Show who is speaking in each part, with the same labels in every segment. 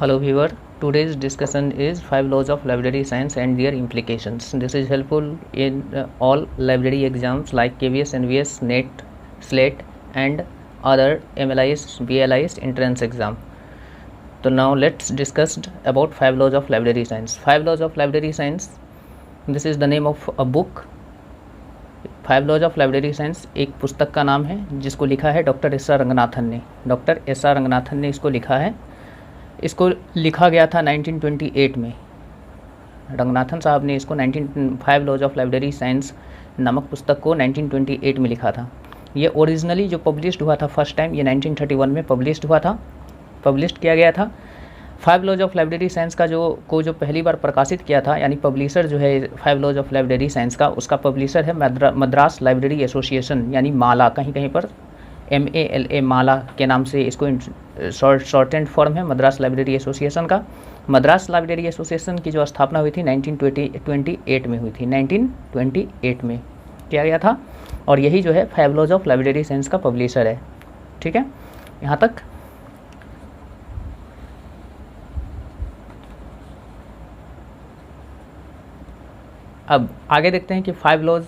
Speaker 1: Hello viewer, today's discussion is 5 laws of library science and their implications. This is helpful in all library exams like KVS, NVS, NET, SLATE and other MLIS, BLIS entrance exam. So now let's discuss about 5 laws of library science. 5 laws of library science, this is the name of a book. 5 laws of library science एक पुस्तक का नाम है जिसको लिखा है doctor S R Ranganathan ने। Doctor S R Ranganathan ने इसको लिखा है। इसको लिखा गया था 1928 में। रंगनाथन साहब ने इसको 5 लॉज ऑफ लाइब्रेरी साइंस नामक पुस्तक को 1928 में लिखा था। ये ओरिजिनली जो पब्लिश्ड हुआ था फर्स्ट टाइम, ये 1931 में पब्लिश्ड किया गया था। 5 लॉज ऑफ लाइब्रेरी साइंस का जो पहली बार प्रकाशित किया था, यानी पब्लिशर जो है 5 लॉज ऑफ लाइब्रेरी साइंस का, उसका पब्लिशर है मद्रास लाइब्रेरी एसोसिएशन, यानी माला, कहीं पर MALA माला के नाम से इसको शॉर्ट एंड फॉर्म है मद्रास लाइब्रेरी एसोसिएशन का। मद्रास लाइब्रेरी एसोसिएशन की जो स्थापना हुई थी 1928 में हुई थी, 1928 में किया गया था। और यही जो है 5 लॉज ऑफ लाइब्रेरी साइंस का पब्लिशर है। ठीक है, यहाँ तक। अब आगे देखते हैं कि 5 लॉज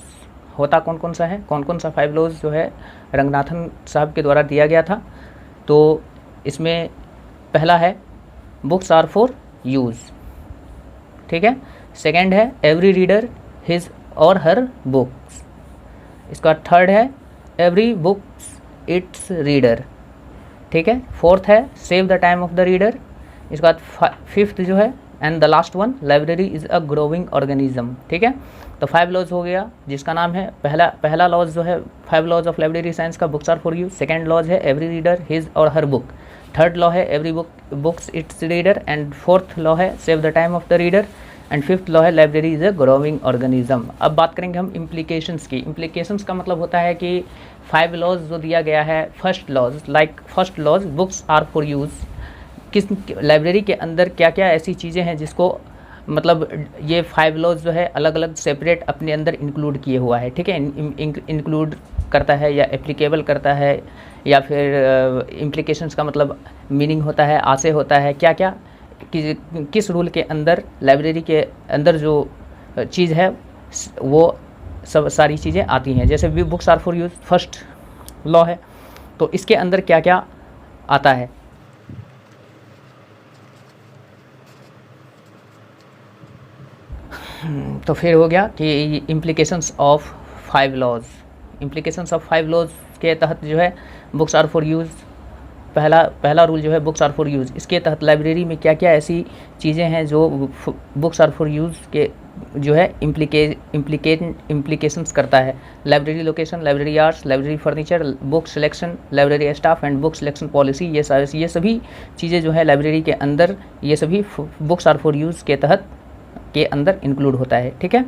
Speaker 1: होता कौन कौन सा है, कौन कौन सा 5 लॉज जो है रंगनाथन साहब के द्वारा दिया गया था। तो इसमें पहला है बुक्स आर फॉर यूज़, ठीक है। सेकंड है every reader his or her books. इसका थर्ड है एवरी बुक्स इट्स रीडर, ठीक है। फोर्थ है save the time of the reader. इसके बाद फिफ्थ जो है and the last one library is a growing organism, ठीक है। तो 5 लॉज हो गया, जिसका नाम है पहला लॉज जो है 5 लॉज ऑफ लाइब्रेरी साइंस का books are for use. Second laws है every reader his or her book. Third law है every books its reader. And fourth law है save the time of the reader. And fifth law है library is a growing organism. अब बात करेंगे हम implications की। Implications का मतलब होता है कि 5 लॉज जो दिया गया है, first laws books are for use, किस लाइब्रेरी के अंदर क्या क्या ऐसी चीज़ें हैं जिसको मतलब ये 5 लॉज जो है अलग अलग सेपरेट अपने अंदर इंक्लूड किए हुआ है, ठीक है। इंक्लूड करता है या एप्लीकेबल करता है, या फिर इम्प्लीकेशंस का मतलब मीनिंग होता है, आशय होता है, क्या क्या किस रूल के अंदर लाइब्रेरी के अंदर जो चीज़ है वो सब सारी चीज़ें आती हैं। जैसे we books are for use first law है, तो इसके अंदर क्या क्या आता है। तो फिर हो गया कि implications of 5 laws. Implications of 5 laws के तहत जो है बुक्स आर फॉर यूज़, पहला रूल जो है बुक्स आर फॉर यूज़। इसके तहत लाइब्रेरी में क्या क्या ऐसी चीज़ें हैं जो बुक्स आर फॉर यूज़ के जो है इम्प्लीकेशंस करता है। Library location, library hours, library furniture, book selection, library staff and book selection policy, ये सभी चीज़ें जो है लाइब्रेरी के अंदर, ये सभी बुक्स आर फॉर यूज़ के तहत के अंदर इंक्लूड होता है, ठीक है।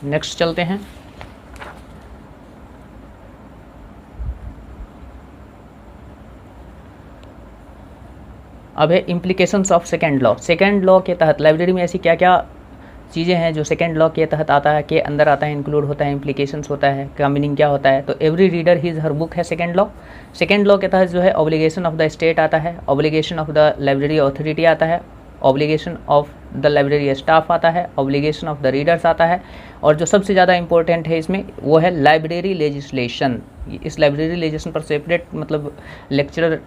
Speaker 1: नेक्स्ट चलते हैं। अब है implications of second law. Second law के तहत लाइब्रेरी में ऐसी क्या क्या चीज़ें हैं जो सेकेंड लॉ के तहत आता है, के अंदर आता है, इंक्लूड होता है, इम्प्लीकेशंस होता है, का मीनिंग क्या होता है। तो every reader his her book है सेकेंड लॉ। सेकेंड लॉ के तहत जो है ऑब्लिगेशन ऑफ द स्टेट आता है, obligation of the library authority आता है, obligation of the library staff आता है, ऑब्लिगेशन ऑफ द रीडर्स आता है, और जो सबसे ज़्यादा इंपॉर्टेंट है इसमें वो है लाइब्रेरी लेजिस्लेशन। इस लाइब्रेरी लेजिस्लेशन पर सेपरेट मतलब लेक्चर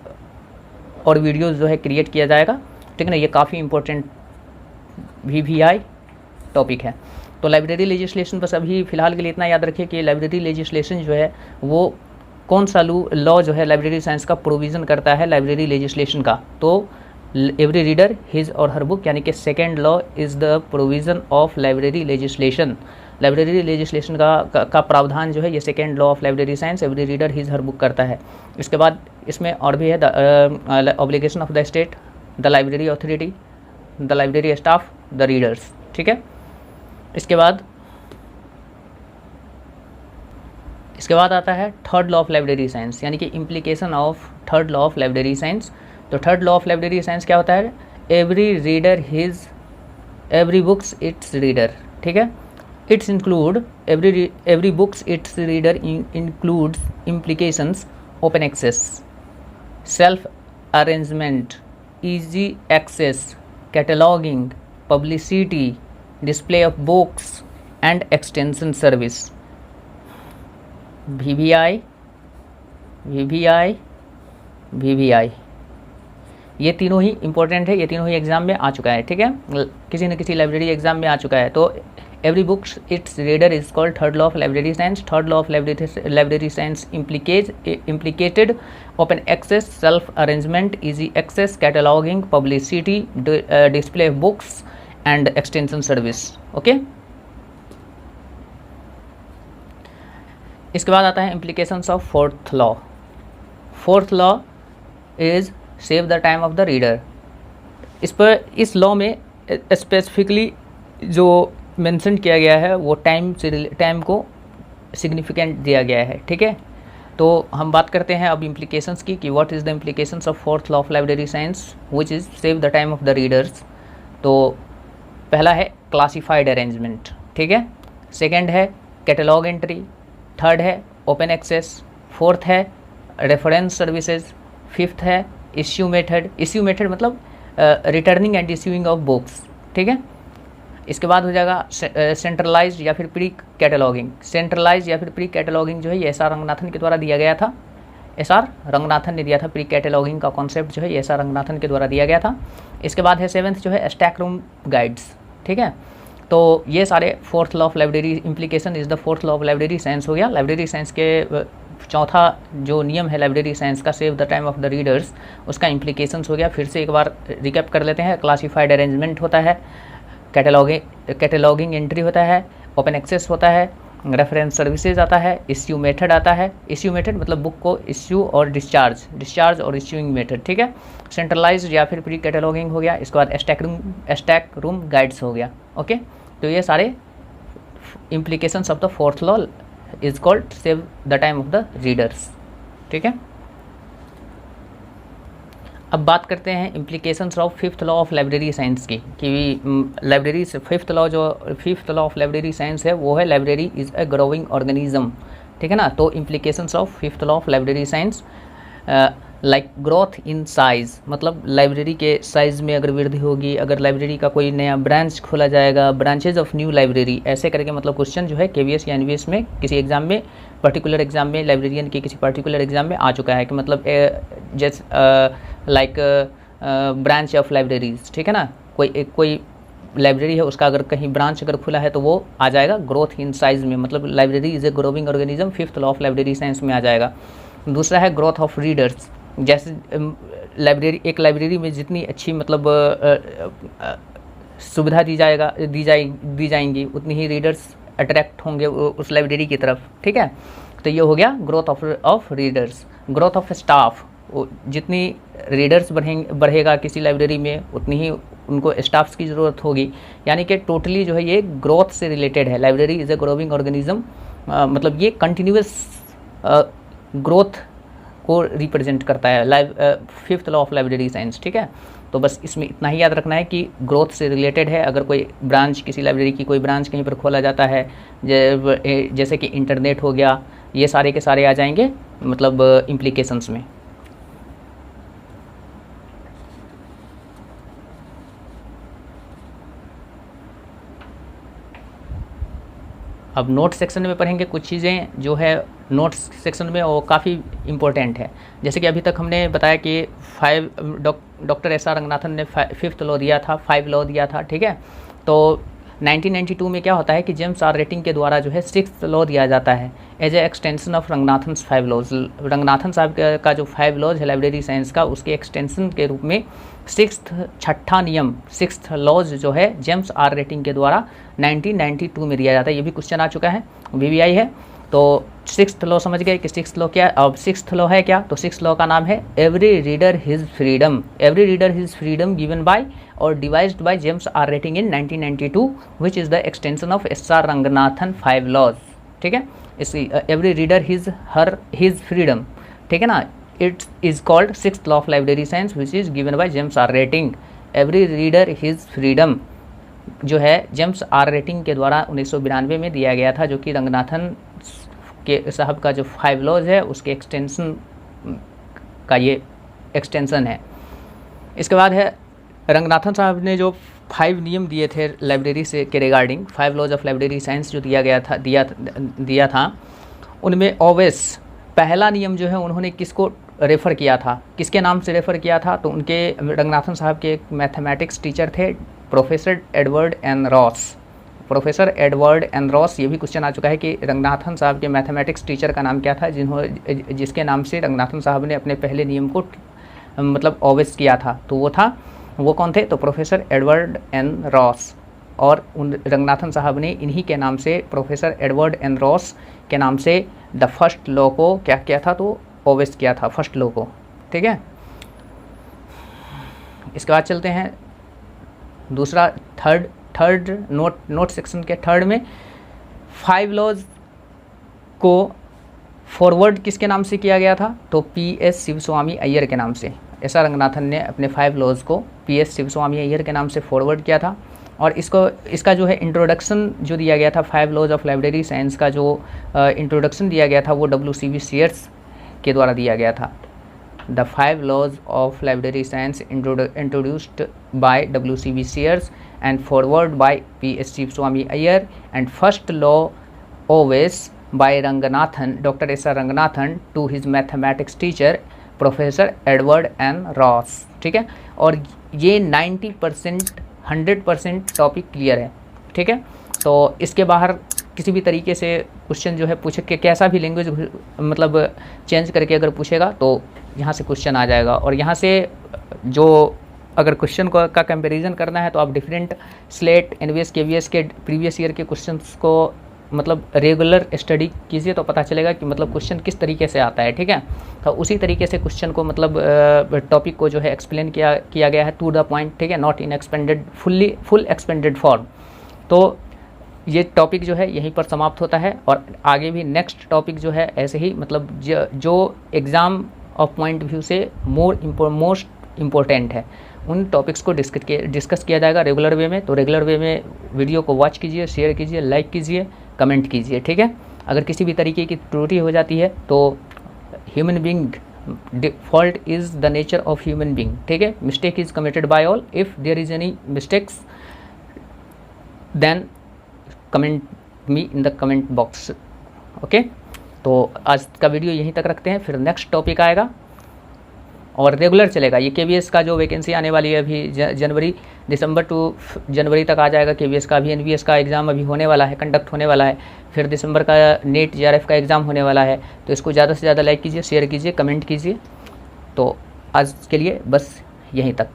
Speaker 1: और वीडियोस जो है क्रिएट किया जाएगा, ठीक है ना। ये काफ़ी इंपॉर्टेंट VVI टॉपिक है। तो लाइब्रेरी लेजिस्लेशन बस अभी फ़िलहाल के लिए इतना याद रखिए कि लाइब्रेरी लेजिस्लेशन जो है वो कौन सा लॉ जो है लाइब्रेरी साइंस का प्रोविज़न करता है लाइब्रेरी लेजिस्लेशन का। तो every reader his or her book, यानी कि second law is the provision of library legislation. Library legislation का प्रावधान जो है ये second law of library science every reader his her book करता है। इसके बाद इसमें और भी है the obligation of the state, the library authority, the library staff, the readers, ठीक है। इसके बाद आता है third law of library science, यानी कि implication of third law of library science. तो third law of library science क्या होता है, every reader his every books its reader, ठीक है। It's include every books its reader includes implications, open access, self arrangement, easy access, cataloging, publicity, display of books and extension service. VVI, VVI, VVI, ये तीनों ही important है, ये तीनों ही exam में आ चुका है, ठीक है, किसी न किसी लाइब्रेरी एग्जाम में आ चुका है। तो every book it's reader is called third law of library science. Third law of library science implicated open access, self arrangement, easy access, cataloging, publicity, display of books and extension service। Okay, इसके बाद आता है implications of fourth law। fourth law is save the time of the reader। इस law में specifically जो mention किया गया है वो टाइम को सिग्निफिकेंट दिया गया है, ठीक है। तो हम बात करते हैं अब इम्प्लीकेशंस की कि what is the implications of fourth law of library science which is save the time of the readers. तो पहला है क्लासिफाइड अरेंजमेंट, ठीक है, सेकंड है कैटलॉग एंट्री, थर्ड है ओपन एक्सेस, फोर्थ है रेफरेंस सर्विसेज, फिफ्थ है इश्यू मेथड। इश्यू मेथड मतलब returning and issuing of books, ठीक है। इसके बाद हो जाएगा सेंट्रलाइज्ड या फिर प्री कैटलॉगिंग। सेंट्रलाइज्ड या फिर प्री कैटलॉगिंग जो है ये एस.आर. रंगनाथन के द्वारा दिया गया था। एस.आर. रंगनाथन ने दिया था प्री कैटलॉगिंग का कॉन्सेप्ट जो है ये एस.आर. रंगनाथन के द्वारा दिया गया था। इसके बाद है सेवन्थ जो है स्टैक रूम गाइड्स, ठीक है। तो ये सारे fourth law of library implication is the fourth law of library science हो गया। लाइब्रेरी साइंस के चौथा जो नियम है लाइब्रेरी साइंस का, save the time of the readers, उसका इम्प्लीकेशंस हो गया। फिर से एक बार रिकैप कर लेते हैं। क्लासिफाइड अरेंजमेंट होता है, कैटलॉगिंग एंट्री होता है, ओपन एक्सेस होता है, रेफरेंस सर्विसेज आता है, इश्यू मेथड आता है। इश्यू मेथड मतलब बुक को इश्यू और डिस्चार्ज और इश्यूइंग मेथड, ठीक है। सेंट्रलाइज्ड या फिर प्री कैटलॉगिंग हो गया। इसके बाद स्टैक रूम गाइड्स हो गया। ओके, तो ये सारे implications of the fourth law is called save the time of the readers, ठीक है। अब बात करते हैं implications of fifth law of library science की, कि लाइब्रेरी से fifth law of library science है वो है library is a growing organism, ठीक है ना। तो implications of fifth law of library science like growth in size, मतलब लाइब्रेरी के साइज़ में अगर वृद्धि होगी, अगर लाइब्रेरी का कोई नया ब्रांच खोला जाएगा, ब्रांचेज ऑफ न्यू लाइब्रेरी, ऐसे करके मतलब क्वेश्चन जो है KVS या NVS में किसी एग्जाम में पर्टिकुलर एग्जाम में लाइब्रेरियन के किसी पर्टिकुलर एग्जाम में आ चुका है कि मतलब जैसे लाइक ब्रांच ऑफ लाइब्रेरीज, ठीक है ना। कोई लाइब्रेरी है उसका अगर कहीं ब्रांच अगर खुला है तो वो आ जाएगा ग्रोथ इन साइज़ में, मतलब library is a growing organism, fifth law of library science में आ जाएगा। दूसरा है ग्रोथ ऑफ रीडर्स, जैसे एक लाइब्रेरी में जितनी अच्छी मतलब सुविधा दी जाएंगी उतनी ही रीडर्स अट्रैक्ट होंगे उस लाइब्रेरी की तरफ, ठीक है। तो ये हो गया growth of readers. Growth of staff, जितनी रीडर्स बढ़ेगा किसी लाइब्रेरी में उतनी ही उनको स्टाफ्स की ज़रूरत होगी, यानी कि टोटली जो है ये ग्रोथ से रिलेटेड है। Library is a growing organism, मतलब ये कंटिन्यूस ग्रोथ को रिप्रेजेंट करता है fifth law of library science, ठीक है। तो बस इसमें इतना ही याद रखना है कि ग्रोथ से रिलेटेड है। अगर कोई ब्रांच किसी लाइब्रेरी की कोई ब्रांच कहीं पर खोला जाता है, जैसे कि इंटरनेट हो गया, ये सारे के सारे आ जाएंगे मतलब इम्प्लीकेशंस में। अब नोट सेक्शन में पढ़ेंगे कुछ चीज़ें जो है नोट्स सेक्शन में वो काफ़ी इम्पोर्टेंट है। जैसे कि अभी तक हमने बताया कि डॉक्टर एस.आर. रंगनाथन ने फिफ्थ लॉ दिया था, 5 लॉ दिया था, ठीक है। तो 1992 में क्या होता है कि जेम्स आर रेटिंग के द्वारा जो है 6th लॉ दिया जाता है as a extension of Ranganathan 5 laws. Ranganathan साहब का जो 5 लॉज है लाइब्रेरी साइंस का, उसके एक्सटेंशन के रूप में 6th लॉज जो है जेम्स आर रेटिंग के द्वारा 1992 में दिया जाता है। ये भी क्वेश्चन आ चुका है, VVI है। तो 6th लॉ समझ गए कि 6th लॉ क्या। अब 6th लॉ है क्या, तो 6th लॉ का नाम है every reader his freedom. Every reader his freedom given by or devised by James R Rettig in 1992 which is the extension of S R. Ranganathan 5 laws, ठीक है। इस एवरी रीडर हिज फ्रीडम, ठीक है ना। It is called 6th law of library science which is given by James R Rettig. Every reader his freedom जो है James R rating के द्वारा 1992 में दिया गया था, जो कि रंगनाथन के साहब का जो 5 लॉज है उसके एक्सटेंशन का ये एक्सटेंशन है। इसके बाद है रंगनाथन साहब ने जो 5 नियम दिए थे लाइब्रेरी से के regarding, 5 laws of library science जो दिया था उनमें ऑलवेज पहला नियम जो है उन्होंने किसको रेफ़र किया था, किसके नाम से रेफ़र किया था? तो उनके रंगनाथन साहब के एक मैथमेटिक्स टीचर थे professor Edward N Ross. Professor Edward N Ross, ये भी क्वेश्चन आ चुका है कि रंगनाथन साहब के मैथमेटिक्स टीचर का नाम क्या था जिसके नाम से रंगनाथन साहब ने अपने पहले नियम को मतलब ऑलवेज किया था? तो वो कौन थे? तो प्रोफेसर एडवर्ड एन रॉस। और उन रंगनाथन साहब ने इन्हीं के नाम से, प्रोफेसर एडवर्ड एन रॉस के नाम से द फर्स्ट लॉ को क्या किया था? तो ऑलवेज किया था फर्स्ट लॉ को। ठीक है, इसके बाद चलते हैं दूसरा थर्ड नोट सेक्शन के थर्ड में 5 लॉज को फॉरवर्ड किसके नाम से किया गया था? तो PS शिवस्वामी अय्यर के नाम से। ऐसा रंगनाथन ने अपने 5 लॉज को PS शिवस्वामी अय्यर के नाम से फॉरवर्ड किया था। और इसका जो है इंट्रोडक्शन जो दिया गया था 5 लॉज ऑफ लाइब्रेरी साइंस का जो इंट्रोडक्शन दिया गया था वो WCB शेयर्स के द्वारा दिया गया था। The 5 laws of library science introduced by WCB Sayers and foreword by PS Sivaswami Aiyer and first law always by Ranganathan, doctor S R Ranganathan to his mathematics teacher professor Edward N Ross. ठीक है, और ये 90% 100% topic clear है। ठीक है, तो इसके बाहर किसी भी तरीके से क्वेश्चन जो है पूछ के, कैसा भी लैंग्वेज मतलब चेंज करके अगर पूछेगा तो यहाँ से क्वेश्चन आ जाएगा। और यहाँ से जो अगर क्वेश्चन का कंपैरिजन करना है तो आप डिफरेंट स्लेट NVS KVS के प्रीवियस ईयर के क्वेश्चंस को मतलब रेगुलर स्टडी कीजिए तो पता चलेगा कि मतलब क्वेश्चन किस तरीके से आता है। ठीक है, तो उसी तरीके से क्वेश्चन को मतलब टॉपिक को जो है एक्सप्लेन किया गया है टू द पॉइंट। ठीक है, not in expanded full expanded form. तो ये टॉपिक जो है यहीं पर समाप्त होता है और आगे भी नेक्स्ट टॉपिक जो है ऐसे ही मतलब जो एग्ज़ाम ऑफ पॉइंट व्यू से मोस्ट इम्पोर्टेंट है उन टॉपिक्स को डिस्कस किया जाएगा रेगुलर वे में। तो रेगुलर वे में वीडियो को वॉच कीजिए, शेयर कीजिए, लाइक कीजिए, कमेंट कीजिए। ठीक है, अगर किसी भी तरीके की त्रुटि हो जाती है तो human being fault is the nature of human being. ठीक है, mistake is committed by all. If there is any mistakes then comment me in the comment box. Okay, तो आज का वीडियो यहीं तक रखते हैं, फिर नेक्स्ट टॉपिक आएगा और रेगुलर चलेगा। ये KVS का जो वैकेंसी आने वाली है अभी दिसंबर टू जनवरी तक आ जाएगा KVS का। अभी NVS का एग्ज़ाम अभी होने वाला है, कंडक्ट होने वाला है, फिर दिसंबर का नेट JRF का एग्ज़ाम होने वाला है। तो इसको ज़्यादा से ज़्यादा लाइक कीजिए, शेयर कीजिए, कमेंट कीजिए। तो आज के लिए बस यहीं तक।